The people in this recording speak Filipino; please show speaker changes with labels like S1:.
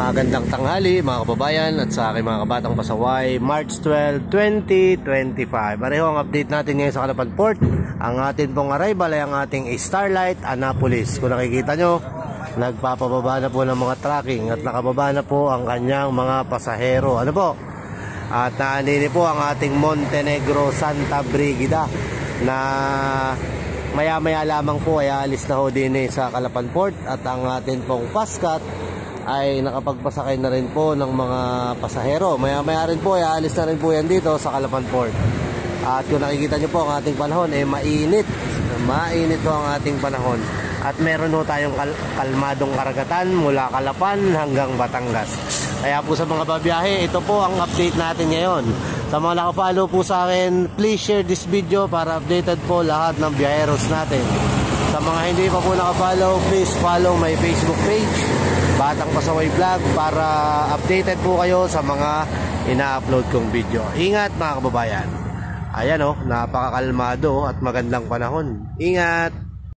S1: Magandang tanghali mga kababayan at sa aking mga kabatang pasaway. March 12, 2025. Pareho ang update natin ngayon sa Calapan Port. Ang atin pong arrival ay ang ating Starlight Annapolis. Kung nakikita nyo, nagpapababa na po ng mga tracking at nakababa na po ang kanyang mga pasahero. Ano po? At naanini po ang ating Montenegro Santa Brigida na maya-maya lamang po ay alis na ho din sa Calapan Port. At ang atin pong Pascat ay nakapagpasakay na rin po ng mga pasahero. Maya-maya rin po ay alis na rin po yan dito sa Calapan Port. At kung nakikita nyo po ang ating panahon ay mainit. Mainit po ang ating panahon. At meron po tayong kalmadong karagatan mula Calapan hanggang Batangas. Kaya po sa mga babiyahe, ito po ang update natin ngayon. Sa mga nakafollow po sa akin, please share this video para updated po lahat ng biyaheros natin. Sa mga hindi pa po nakafollow, please follow my Facebook page, Batang Pasaway Vlog, para updated po kayo sa mga ina-upload kong video. Ingat mga kababayan. Ayan napakakalmado at magandang panahon. Ingat!